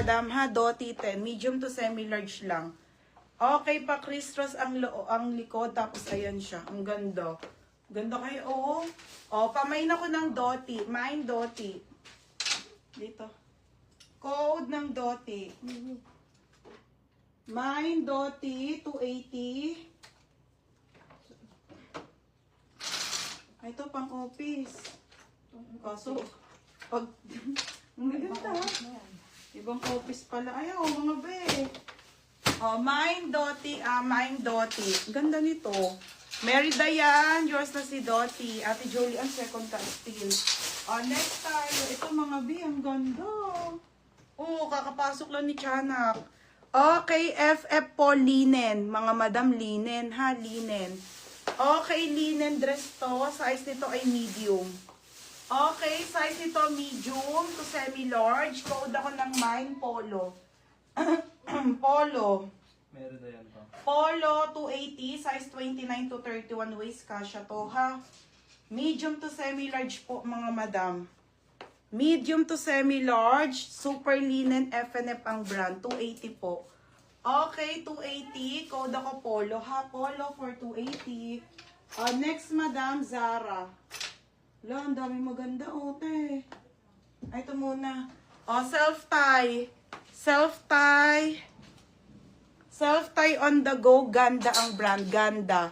madam ha, Doti 10. Medium to semi-large lang. Okay pa, Chris Ross ang likod. Tapos ayan siya. Ang ganda. Ganda kayo, oh. Oh, pamain ako ng Doti. Mine Doti. Dito. Code ng Doti. Mine Doti 280. Ito pang office. Kaso, pag... Ang ganda. Ibang office pala. Ayaw, mga be. Oh, Mine Doti. Mine Doti. Ganda nito. Mary Dayan, yours na si Doti. Ate Jolie, ang second ka still. Oh, next tayo. Ito mga be, ang ganda. Oh, kakapasok lang ni Chanak. Okay, FF po linen. Mga madam linen, ha? Linen. Okay, linen dress to. Size nito ay medium. Okay, size nito medium to semi-large. Code ako ng Mine Polo. Polo. Meron na yan pa. Polo 280, size 29 to 31 waist. Kasha to, ha? Medium to semi-large po, mga madam. Medium to semi-large. Super linen FNF ang brand. 280 po. Okay, 280. Code ako Polo, ha? Polo for 280. Next, madam, Zara. Wala, ang dami maganda, ote. Ay, ito muna. Self-tie. Self-tie. Self-tie on the go. Ganda ang brand. Ganda.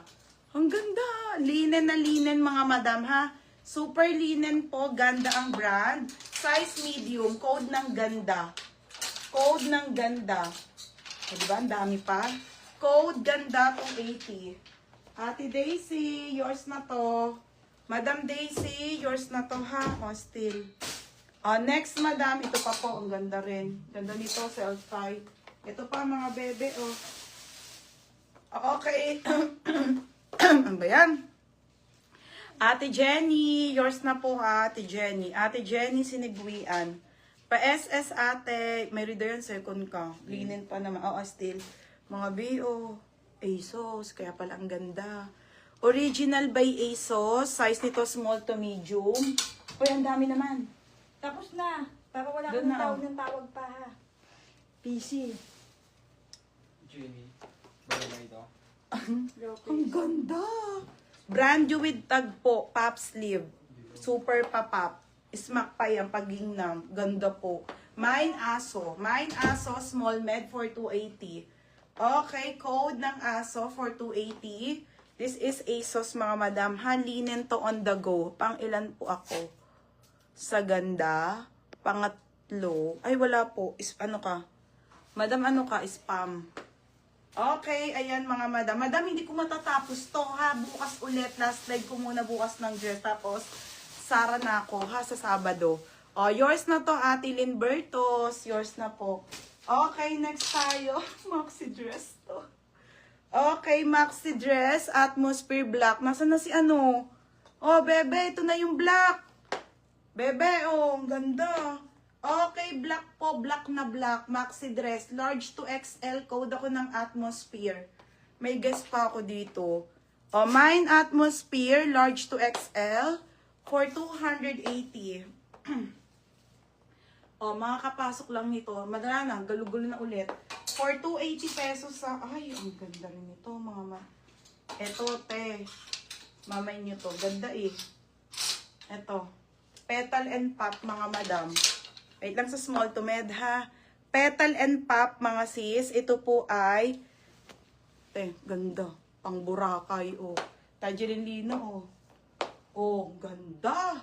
Ang ganda. Linen na linen, mga madam, ha? Super linen po. Ganda ang brand. Size medium. Code ng ganda. Code ng ganda. O, diba? Ang dami pa. Code ganda 280. Ate Daisy, yours na to. Madam Daisy, yours na to, ha? O, still. Next, madam. Ito pa po. Ang ganda rin. Ganda nito. Self-tie. Ito pa, mga bebe, oh. Okay. Ano ba yan? Ate Jenny, yours na po, ha, Ate Jenny. Ate Jenny, sinigwian. Pa-SS, ate. May reader yan, second ka. Linen pa naman. Oo, still. Mga B.O. ASOS. Kaya pala ang ganda. Original by ASOS. Size nito small to medium. Uy, ang dami naman. Tapos na. Para wala Doon kang na, tawag ng tawag pa, ha. PC. Jimmy. Bago na ito. Ang ganda. Brand new with tag po. Pop sleeve. Super pa-pop. Smack pa yan pag gingnam. Ganda po. Mine Aso. Mine Aso small med for 280. Okay, code ng Aso for 280. This is ASOS, mga madam. Linen to on the go. Pang ilan po ako? Sa ganda. Pangatlo. Ay, wala po. Ano ka? Madam, ano ka? Spam. Okay, ayan mga madam. Madam, hindi ko matatapos to, ha? Bukas ulit. Last live ko muna bukas ng dress. Tapos, Sara na ako, ha? Sa Sabado. Yours na to, Ate Lynn Bertos. Yours na po. Okay, next tayo. Maxi dress to. Okay, maxi dress. Atmosphere black. Nasaan na si ano? Oh, bebe, ito na yung black. Bebe, oh, ang ganda. Okay, black po, black na black, maxi dress, large to XL, code ako ng Atmosphere. May guess pa ako dito. Mine Atmosphere, large to XL, for 280. Makakapasok lang nito. Madala na, galugulo na ulit. For 280 pesos sa, ay, ang ganda rin ito, mga Eto, te. Mamay nyo to, ganda eh. Eto. Petal and Pop, mga madam. Wait lang sa small to med, ha. Petal and Pop, mga sis. Ito po ay, ganda. Pang Boracay, oh. Tangerine Lino, oh. Oh, ganda.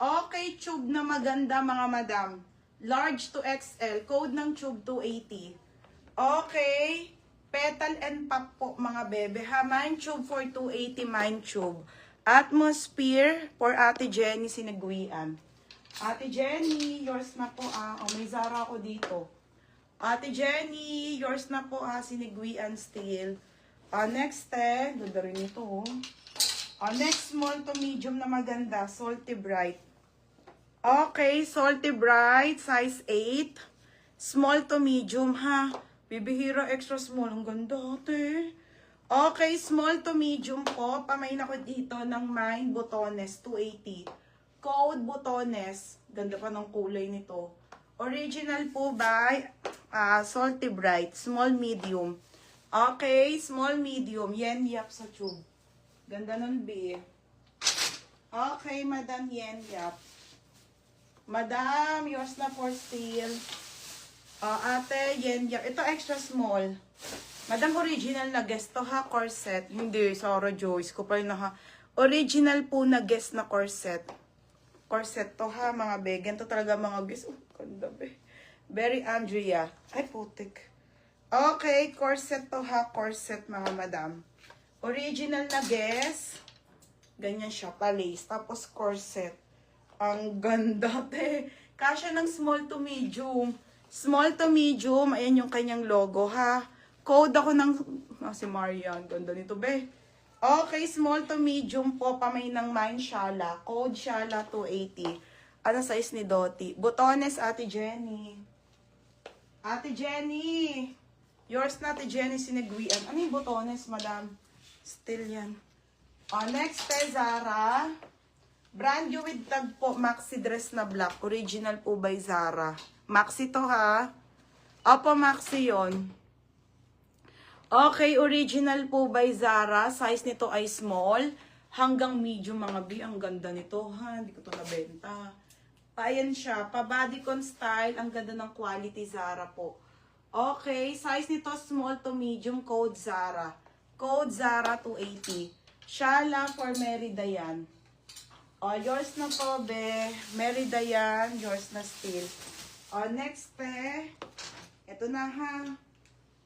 Okay, tube na maganda, mga madam. Large to XL. Code ng tube 280. Okay. Petal and Pop po, mga bebe, ha. Mine tube for 280, mine tube. Atmosphere for Ate Jenny, sinagwian. Ate Jenny, yours na po, may Zara ako dito. Ate Jenny, yours na po, sinigwian still. Next, ganda rin ito, oh. Next, small to medium na maganda, Salty Bright. Okay, Salty Bright, size 8. Small to medium, ha. Bibihira extra small, ang ganda, ate. Okay, small to medium po. Pamain ako dito ng Mine Botones, 280. Code Botones. Ganda pa ng kulay nito. Original po by Salty Bright. Small, medium. Okay, small, medium. Yen Yap sa tube. Ganda nun, B. Okay, Madam Yen Yap. Madam, yours na for steal. Ate, Yen Yap. Ito extra small. Madam, original na guest to ha, corset. Hindi, Sarah Joyce ko pa rin na ha. Original po na guest na corset. Corset to ha, mga be. Ganito talaga mga guest. Oh, ganda be. Very Andrea. Ay, putik. Okay, corset to ha, corset mga madam. Original na guest. Ganyan siya, palace. Tapos corset. Ang ganda, te. Kasya ng small to medium. Small to medium. Ayan yung kanyang logo, ha. Code ako ng... si Marian. Ganda nito, be. Okay, small to medium po. Pamay ng mine, Shala. Code Shala 280. Ano size ni Doti? Botones, Ate Jenny. Ate Jenny. Yours na, Ate Jenny, sinagwian. Ano yung botones, madam? Still yan. Next, Zara. Brand new with tag po. Maxi dress na black. Original po by Zara. Maxi to, ha? Opo, Maxi yon. Okay, original po by Zara. Size nito ay small. Hanggang medium, mga B. Ang ganda nito, ha? Hindi ko to nabenta. Ayan siya. Pa-bodycon style. Ang ganda ng quality Zara po. Okay, size nito small to medium. Code Zara. Code Zara 280. Shala for Mary Dayan. Yours na po, be. Mary Dayan. Yours na still. Next, ito na, ha.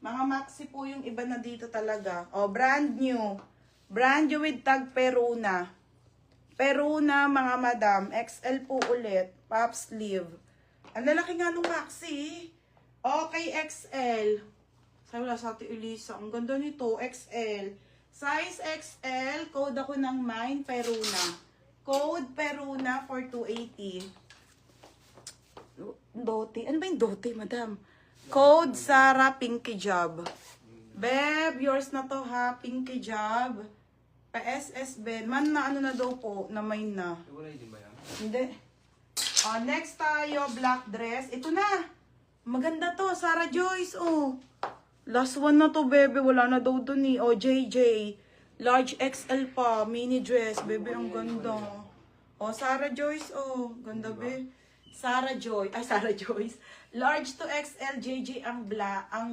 Mga maxi po yung iba na dito talaga. Brand new. Brand new with tag Peruna. Peruna, mga madam. XL po ulit. Pop sleeve. Ang lalaki nga nung maxi. Okay, XL. Sabi wala sa Ate Elisa. Ang ganda nito. XL. Size XL. Code ako ng mine. Peruna. Code Peruna for 280. Doti. Ano ba yung Doti, madam? Code Sarah Pinky Job. Beb, yours na to ha. Pinky Job. Pa-SS Ben. Man na ano na daw po. Na may na. Wala din ba yan? Hindi. Next tayo. Black dress. Ito na. Maganda to. Sarah Joyce. Last one na to, bebe. Wala na daw dun eh. JJ. Large XL pa. Mini dress. Bebe, ang ganda. Sarah Joyce. Ganda, be. Sarah Joy. Ay, Sarah Joyce. Large to XL, JJ ang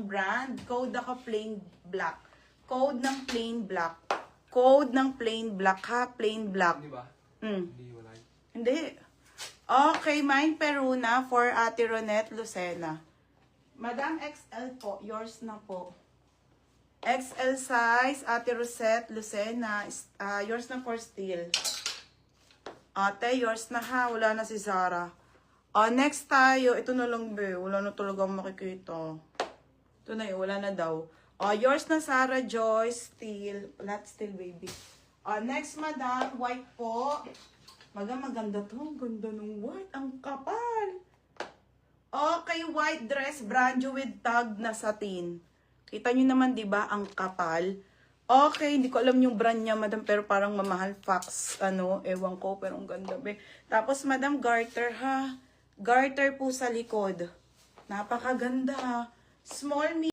brand. Code ako plain black. Code ng plain black. Code ng plain black, ha? Plain black. Hindi ba? Hindi, wala. Hindi. Okay, mine Peruna for Ate Ronette Lucena. Madam XL po, yours na po. XL size, Ate Rosette Lucena. Yours na for steel. Ate, yours na ha. Wala na si Zara. Next tayo. Ito na lang, be. Wala na talagang makikita. Ito na yun. Wala na daw. Yours na, Sarah Joyce. Steel. Not steel, baby. Next, madam. White po. Maganda to. Ang ganda ng white. Ang kapal. Okay, white dress. Brand new with tag na satin. Kita nyo naman, di ba? Ang kapal. Okay, hindi ko alam yung brand niya, madam. Pero parang mamahal. Fox, ewan ko. Pero ang ganda, be. Tapos, madam, garter, ha? Garter po sa likod. Napakaganda. Small,